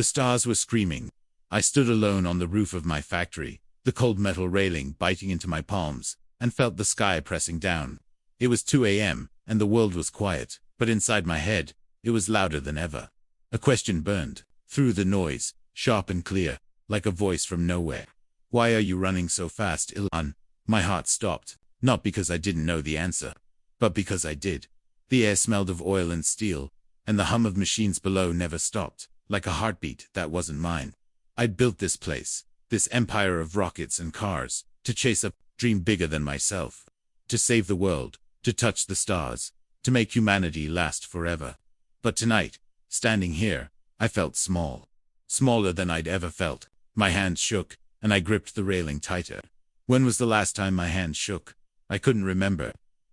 The stars were screaming. I stood alone on the roof of my factory, the cold metal railing biting into my palms, and felt the sky pressing down. It was 2 a.m., and the world was quiet, but inside my head, it was louder than ever. A question burned through the noise, sharp and clear, like a voice from nowhere. Why are you running so fast, Elon? My heart stopped, not because I didn't know the answer, but because I did. The air smelled of oil and steel, and the hum of machines below never stopped, like a heartbeat that wasn't mine. I'd built this place, this empire of rockets and cars, to chase a dream bigger than myself, to save the world, to touch the stars, to make humanity last forever. But tonight, standing here, I felt small. Smaller than I'd ever felt. My hands shook, and I gripped the railing tighter. When was the last time my hands shook? I couldn't remember.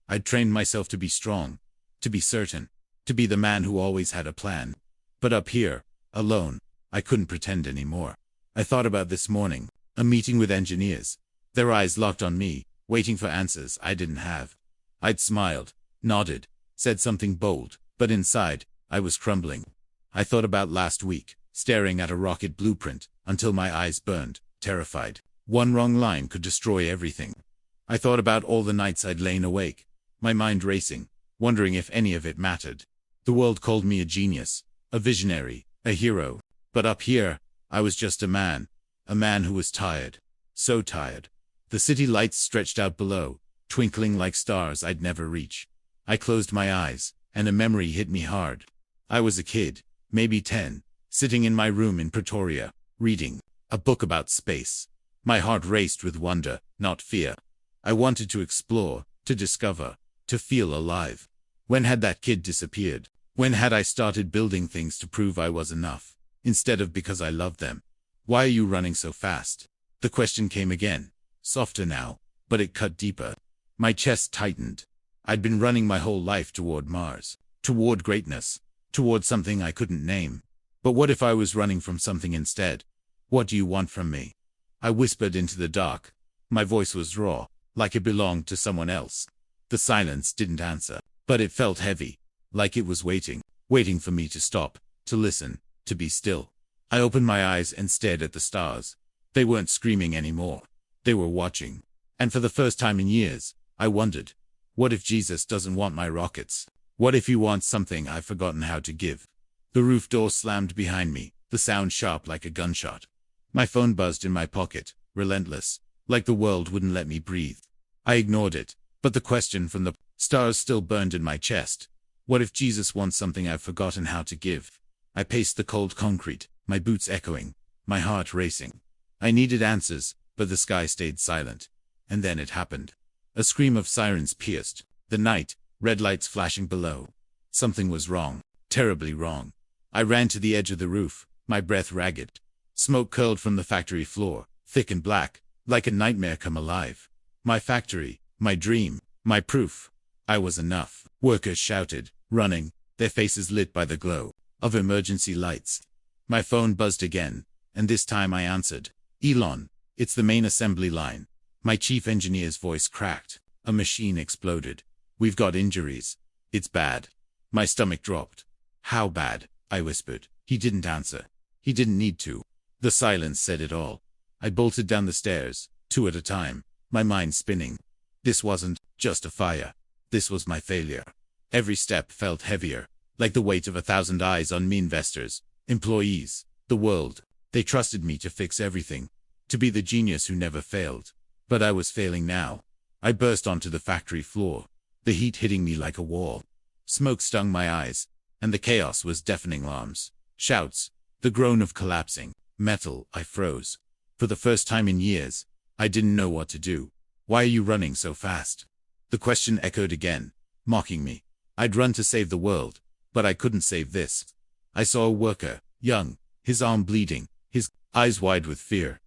I'd trained myself to be strong, to be certain, to be the man who always had a plan. But up here, alone, I couldn't pretend anymore. I thought about this morning, a meeting with engineers, their eyes locked on me, waiting for answers I didn't have. I'd smiled, nodded, said something bold, but inside, I was crumbling. I thought about last week, staring at a rocket blueprint, until my eyes burned, terrified. One wrong line could destroy everything. I thought about all the nights I'd lain awake, my mind racing, wondering if any of it mattered. The world called me a genius, a visionary, a hero. But up here, I was just a man who was tired. So tired. The city lights stretched out below, twinkling like stars I'd never reach. I closed my eyes, and a memory hit me hard. I was a kid, maybe 10, sitting in my room in Pretoria, reading a book about space. My heart raced with wonder, not fear. I wanted to explore, to discover, to feel alive. When had that kid disappeared? When had I started building things to prove I was enough, instead of because I loved them? Why are you running so fast? The question came again, softer now, but it cut deeper. My chest tightened. I'd been running my whole life toward Mars, toward greatness, toward something I couldn't name. But what if I was running from something instead? What do you want from me? I whispered into the dark. My voice was raw, like it belonged to someone else. The silence didn't answer, but it felt heavy, like it was waiting for me to stop, to listen, to be still. I opened my eyes and stared at the stars. They weren't screaming anymore. They were watching. And for the first time in years, I wondered, what if Jesus doesn't want my rockets? What if he wants something I've forgotten how to give? The roof door slammed behind me, the sound sharp like a gunshot. My phone buzzed in my pocket, relentless, like the world wouldn't let me breathe. I ignored it, but the question from the stars still burned in my chest. What if Jesus wants something I've forgotten how to give? I paced the cold concrete, my boots echoing, my heart racing. I needed answers, but the sky stayed silent. And then it happened. A scream of sirens pierced the night, red lights flashing below. Something was wrong, terribly wrong. I ran to the edge of the roof, my breath ragged. Smoke curled from the factory floor, thick and black, like a nightmare come alive. My factory, my dream, my proof. I was enough. Workers shouted, running, their faces lit by the glow of emergency lights. My phone buzzed again, and this time I answered. Elon, it's the main assembly line. My chief engineer's voice cracked. A machine exploded. We've got injuries. It's bad. My stomach dropped. How bad? I whispered. He didn't answer. He didn't need to. The silence said it all. I bolted down the stairs, 2 at a time, my mind spinning. This wasn't just a fire. This was my failure. Every step felt heavier, like the weight of 1,000 eyes on me. Investors, employees, the world. They trusted me to fix everything, to be the genius who never failed. But I was failing now. I burst onto the factory floor, the heat hitting me like a wall. Smoke stung my eyes, and the chaos was deafening. Alarms, shouts, the groan of collapsing metal. I froze. For the first time in years, I didn't know what to do. Why are you running so fast? The question echoed again, mocking me. I'd run to save the world, but I couldn't save this. I saw a worker, young, his arm bleeding, his eyes wide with fear.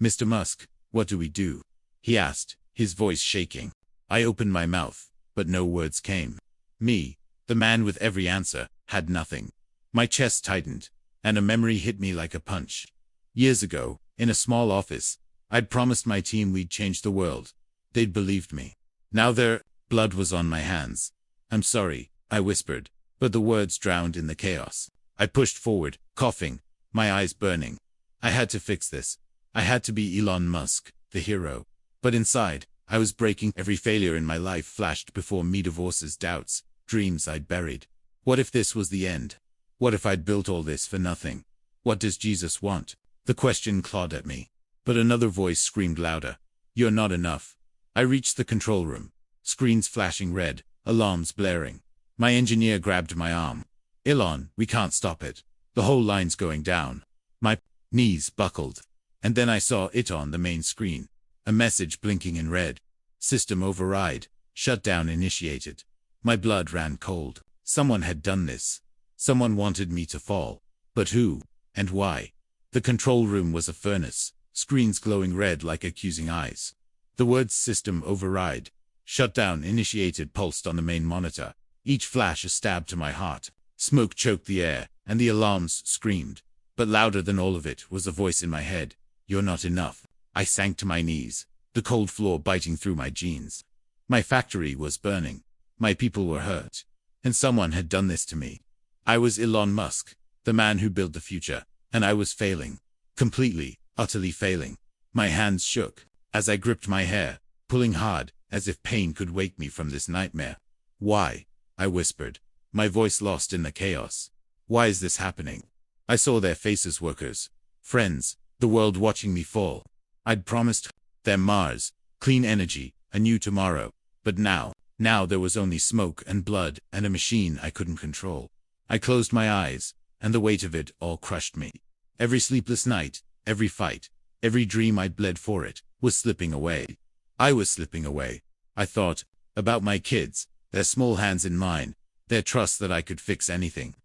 Mr. Musk, what do we do? He asked, his voice shaking. I opened my mouth, but no words came. Me, the man with every answer, had nothing. My chest tightened, and a memory hit me like a punch. Years ago, in a small office, I'd promised my team we'd change the world. They'd believed me. Now their blood was on my hands. I'm sorry, I whispered, but the words drowned in the chaos. I pushed forward, coughing, my eyes burning. I had to fix this. I had to be Elon Musk, the hero. But inside, I was breaking. Every failure in my life flashed before me, divorces, doubts, dreams I'd buried. What if this was the end? What if I'd built all this for nothing? What does Jesus want? The question clawed at me. But another voice screamed louder. You're not enough. I reached the control room. Screens flashing red, alarms blaring. My engineer grabbed my arm. Elon, we can't stop it. The whole line's going down. My knees buckled. And then I saw it on the main screen. A message blinking in red. System override. Shutdown initiated. My blood ran cold. Someone had done this. Someone wanted me to fall. But who? And why? The control room was a furnace. Screens glowing red like accusing eyes. The words system override. Shutdown initiated pulsed on the main monitor. Each flash a stab to my heart. Smoke choked the air, and the alarms screamed. But louder than all of it was a voice in my head. You're not enough. I sank to my knees, the cold floor biting through my jeans. My factory was burning. My people were hurt. And someone had done this to me. I was Elon Musk, the man who built the future, and I was failing. Completely, utterly failing. My hands shook as I gripped my hair, pulling hard, as if pain could wake me from this nightmare. Why? I whispered, my voice lost in the chaos. Why is this happening? I saw their faces, workers, friends, the world watching me fall. I'd promised them Mars, clean energy, a new tomorrow. But now there was only smoke and blood and a machine I couldn't control. I closed my eyes, and the weight of it all crushed me. Every sleepless night, every fight, every dream I'd bled for it, was slipping away. I was slipping away. I thought about my kids, their small hands in mine, their trust that I could fix anything.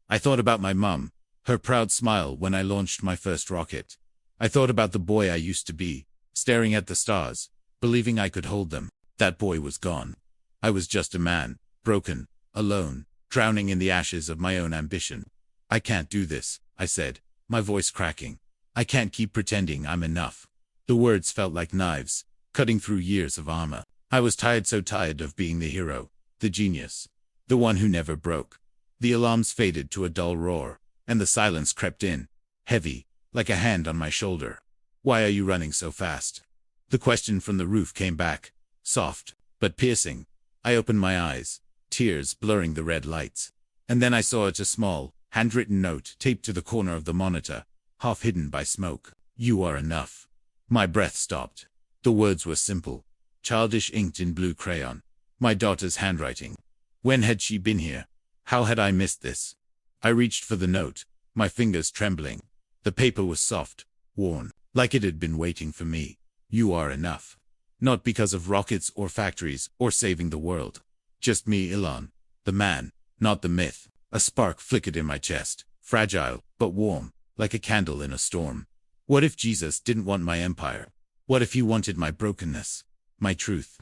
I thought about my mum, her proud smile when I launched my first rocket. I thought about the boy I used to be, staring at the stars, believing I could hold them. That boy was gone. I was just a man, broken, alone, drowning in the ashes of my own ambition. I can't do this, I said, my voice cracking. I can't keep pretending I'm enough. The words felt like knives, cutting through years of armor. I was tired, so tired of being the hero, the genius, the one who never broke. The alarms faded to a dull roar, and the silence crept in, heavy, like a hand on my shoulder. Why are you running so fast? The question from the roof came back, soft, but piercing. I opened my eyes, tears blurring the red lights. And then I saw it, a small, handwritten note taped to the corner of the monitor, half hidden by smoke. You are enough. My breath stopped. The words were simple, childish, inked in blue crayon. My daughter's handwriting. When had she been here? How had I missed this? I reached for the note, my fingers trembling. The paper was soft, worn, like it had been waiting for me. You are enough. Not because of rockets or factories or saving the world. Just me, Elon. The man, not the myth. A spark flickered in my chest, fragile, but warm, like a candle in a storm. What if Jesus didn't want my empire? What if he wanted my brokenness? My truth?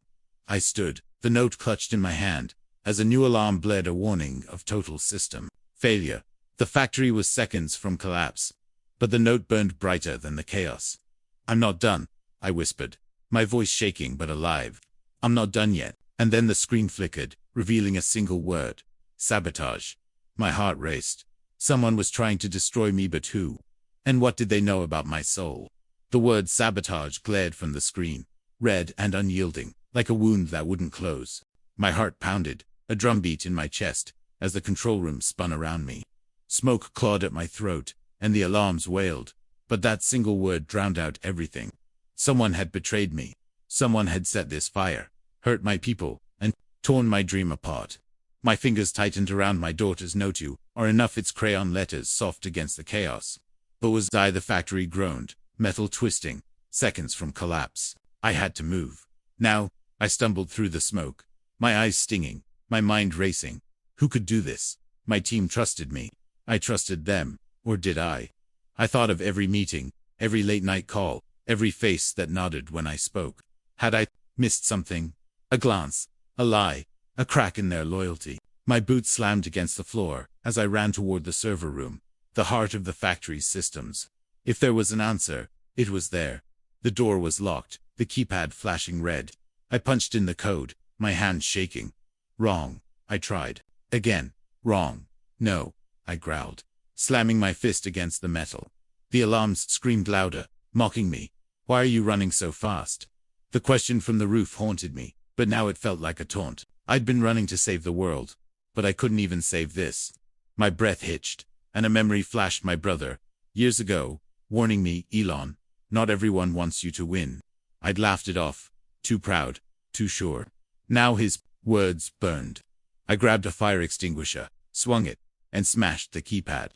I stood, the note clutched in my hand, as a new alarm bled, a warning of total system failure. The factory was seconds from collapse. But the note burned brighter than the chaos. I'm not done, I whispered, my voice shaking but alive. I'm not done yet. And then the screen flickered, revealing a single word. Sabotage. My heart raced. Someone was trying to destroy me, but who? And what did they know about my soul? The word sabotage glared from the screen, red and unyielding, like a wound that wouldn't close. My heart pounded, a drumbeat in my chest, as the control room spun around me. Smoke clawed at my throat, and the alarms wailed, but that single word drowned out everything. Someone had betrayed me. Someone had set this fire, hurt my people, and torn my dream apart. My fingers tightened around my daughter's note. You are enough, its crayon letters soft against the chaos. But was I? The factory groaned, metal twisting, seconds from collapse. I had to move. Now, I stumbled through the smoke, my eyes stinging, my mind racing. Who could do this? My team trusted me. I trusted them, or did I? I thought of every meeting, every late-night call, every face that nodded when I spoke. Had I missed something? A glance, a lie, a crack in their loyalty. My boots slammed against the floor as I ran toward the server room, the heart of the factory's systems. If there was an answer, it was there. The door was locked, the keypad flashing red. I punched in the code, my hands shaking. Wrong, I tried. Again. Wrong. No, I growled. slamming my fist against the metal. The alarms screamed louder, mocking me. Why are you running so fast? The question from the roof haunted me, but now it felt like a taunt. I'd been running to save the world, but I couldn't even save this. My breath hitched, and a memory flashed my brother, years ago, warning me, Elon, not everyone wants you to win. I'd laughed it off, too proud, too sure. Now his words burned. I grabbed a fire extinguisher, swung it, and smashed the keypad.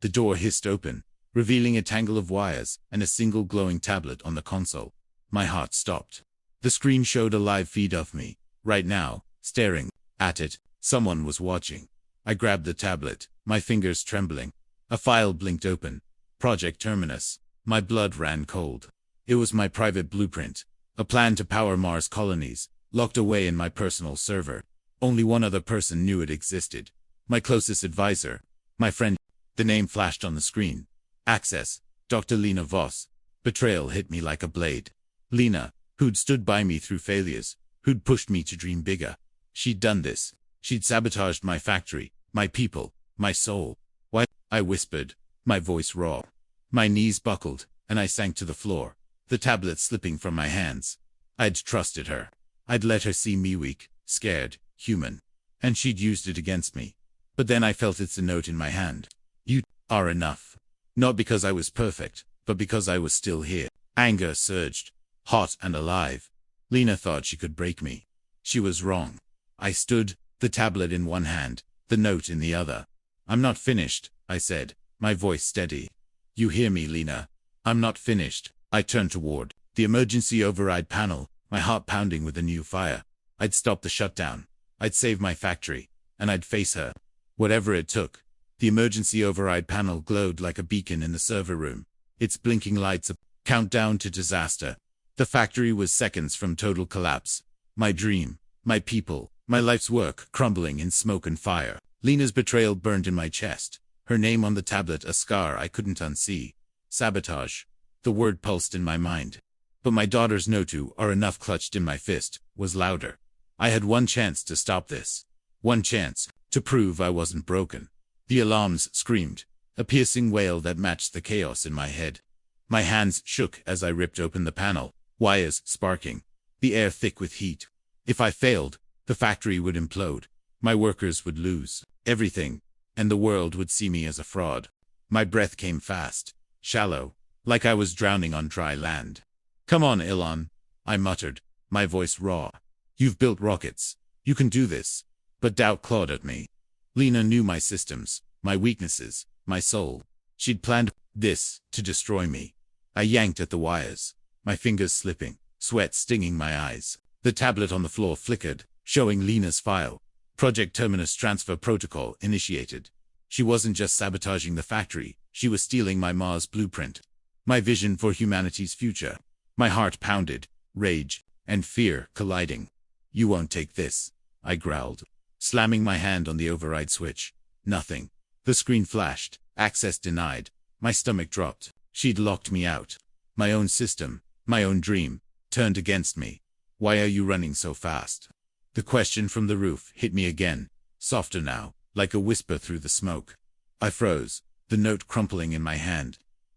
The door hissed open, revealing a tangle of wires and a single glowing tablet on the console. My heart stopped. The screen showed a live feed of me, right now, staring at it. Someone was watching. I grabbed the tablet, my fingers trembling. A file blinked open. Project Terminus. My blood ran cold. It was my private blueprint, a plan to power Mars colonies, locked away in my personal server. Only one other person knew it existed. My closest advisor, my friend. The name flashed on the screen. Access, Dr. Lena Voss. Betrayal hit me like a blade. Lena, who'd stood by me through failures, who'd pushed me to dream bigger. She'd done this. She'd sabotaged my factory, my people, my soul. Why? I whispered, my voice raw. My knees buckled, and I sank to the floor, the tablet slipping from my hands. I'd trusted her. I'd let her see me weak, scared, human. And she'd used it against me. But then I felt it's a note in my hand. You are enough. Not because I was perfect, but because I was still here. Anger surged, hot and alive. Lena thought she could break me. She was wrong. I stood, the tablet in one hand, the note in the other. I'm not finished, I said, my voice steady. You hear me, Lena? I'm not finished. I turned toward the emergency override panel, my heart pounding with a new fire. I'd stop the shutdown. I'd save my factory, and I'd face her. Whatever it took. The emergency override panel glowed like a beacon in the server room, its blinking lights a countdown to disaster. The factory was seconds from total collapse. My dream, my people, my life's work crumbling in smoke and fire. Lena's betrayal burned in my chest, her name on the tablet a scar I couldn't unsee. Sabotage. The word pulsed in my mind. But my daughter's no to or enough clutched in my fist was louder. I had one chance to stop this. One chance to prove I wasn't broken. The alarms screamed, a piercing wail that matched the chaos in my head. My hands shook as I ripped open the panel, wires sparking, the air thick with heat. If I failed, the factory would implode. My workers would lose everything, and the world would see me as a fraud. My breath came fast, shallow, like I was drowning on dry land. Come on, Elon, I muttered, my voice raw. You've built rockets. You can do this. But doubt clawed at me. Lena knew my systems, my weaknesses, my soul. She'd planned this to destroy me. I yanked at the wires, my fingers slipping, sweat stinging my eyes. The tablet on the floor flickered, showing Lena's file. Project Terminus transfer protocol initiated. She wasn't just sabotaging the factory, she was stealing my Mars blueprint. My vision for humanity's future. My heart pounded, rage and fear colliding. You won't take this, I growled, slamming my hand on the override switch. Nothing. The screen flashed. Access denied. My stomach dropped. She'd locked me out. My own system, my own dream, turned against me. Why are you running so fast? The question from the roof hit me again, softer now, like a whisper through the smoke. I froze, the note crumpling in my hand.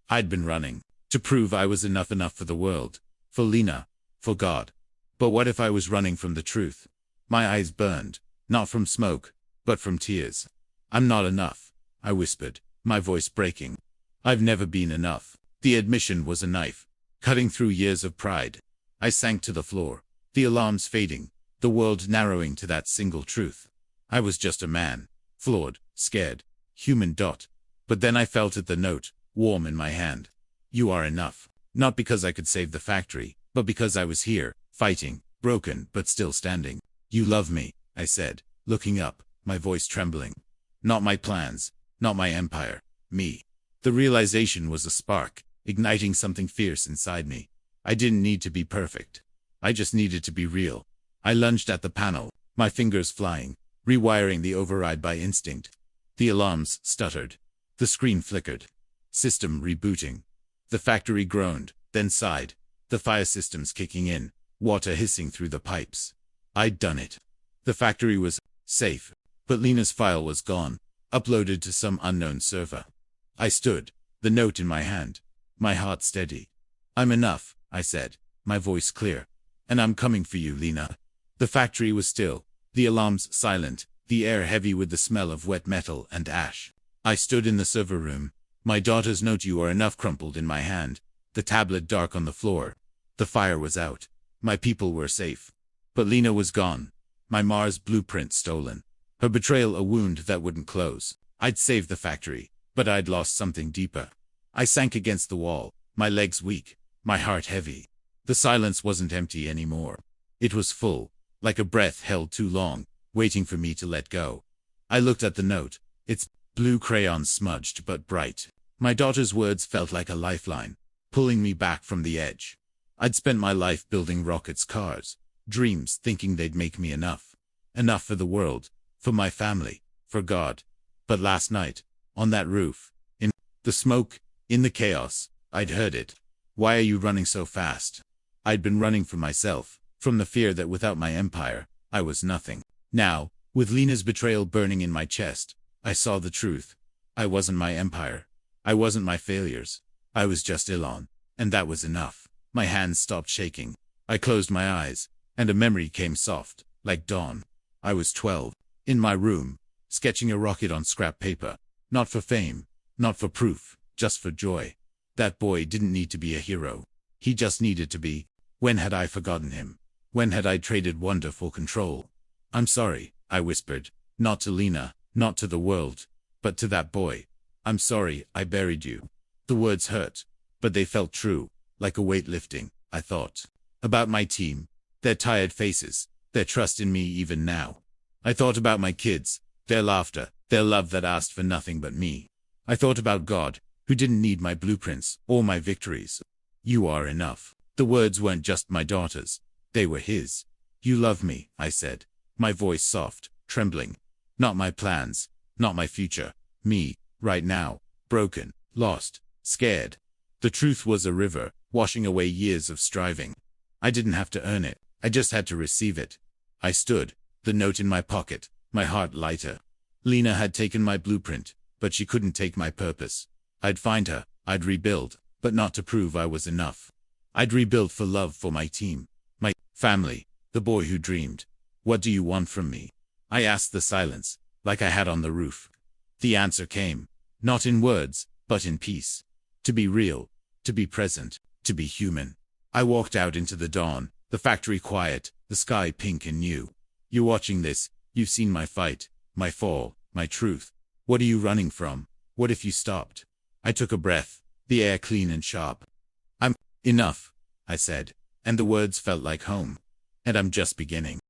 I'd been running to prove I was enough for the world, for Lena, for God. But what if I was running from the truth? My eyes burned, not from smoke, but from tears. I'm not enough, I whispered, my voice breaking. I've never been enough. The admission was a knife, cutting through years of pride. I sank to the floor, the alarms fading, the world narrowing to that single truth. I was just a man, flawed, scared, human. But then I felt it, the note, warm in my hand. You are enough. Not because I could save the factory, but because I was here, fighting, broken but still standing. You love me, I said, looking up, my voice trembling. Not my plans, not my empire, me. The realization was a spark, igniting something fierce inside me. I didn't need to be perfect. I just needed to be real. I lunged at the panel, my fingers flying, rewiring the override by instinct. The alarms stuttered. The screen flickered. System rebooting. The factory groaned, then sighed, the fire systems kicking in, water hissing through the pipes. I'd done it. The factory was safe, but Lena's file was gone, uploaded to some unknown server. I stood, the note in my hand, my heart steady. I'm enough, I said, my voice clear. And I'm coming for you, Lena. The factory was still, the alarms silent, the air heavy with the smell of wet metal and ash. I stood in the server room, my daughter's note "You are enough" crumpled in my hand, the tablet dark on the floor. The fire was out. My people were safe. But Lena was gone. My Mars blueprint stolen. Her betrayal a wound that wouldn't close. I'd saved the factory, but I'd lost something deeper. I sank against the wall, my legs weak, my heart heavy. The silence wasn't empty anymore. It was full, like a breath held too long, waiting for me to let go. I looked at the note, its blue crayon smudged but bright. My daughter's words felt like a lifeline, pulling me back from the edge. I'd spent my life building rockets, cars, dreams, thinking they'd make me enough. Enough for the world, for my family, for God. But last night, on that roof, in the smoke, in the chaos, I'd heard it. Why are you running so fast? I'd been running from myself, from the fear that without my empire, I was nothing. Now, with Lena's betrayal burning in my chest, I saw the truth. I wasn't my empire. I wasn't my failures. I was just Elon, and that was enough. My hands stopped shaking. I closed my eyes, and a memory came soft, like dawn. I was 12, in my room, sketching a rocket on scrap paper. Not for fame, not for proof, just for joy. That boy didn't need to be a hero. He just needed to be. When had I forgotten him? When had I traded wonder for control? I'm sorry, I whispered. Not to Lena, not to the world, but to that boy. I'm sorry I buried you. The words hurt, but they felt true, like a weight lifting. I thought about my team, their tired faces, their trust in me even now. I thought about my kids, their laughter, their love that asked for nothing but me. I thought about God, who didn't need my blueprints or my victories. You are enough. The words weren't just my daughter's, they were his. You love me, I said, my voice soft, trembling. Not my plans, not my future, me, right now, broken, lost, scared. The truth was a river, washing away years of striving. I didn't have to earn it, I just had to receive it. I stood, the note in my pocket, my heart lighter. Lena had taken my blueprint, but she couldn't take my purpose. I'd find her, I'd rebuild, but not to prove I was enough. I'd rebuild for love for my team, my family, the boy who dreamed. What do you want from me? I asked the silence, like I had on the roof. The answer came, not in words, but in peace. To be real, to be present, to be human. I walked out into the dawn, the factory quiet, the sky pink and new. You're watching this, you've seen my fight, my fall, my truth. What are you running from? What if you stopped? I took a breath, the air clean and sharp. I'm enough, I said, and the words felt like home. And I'm just beginning.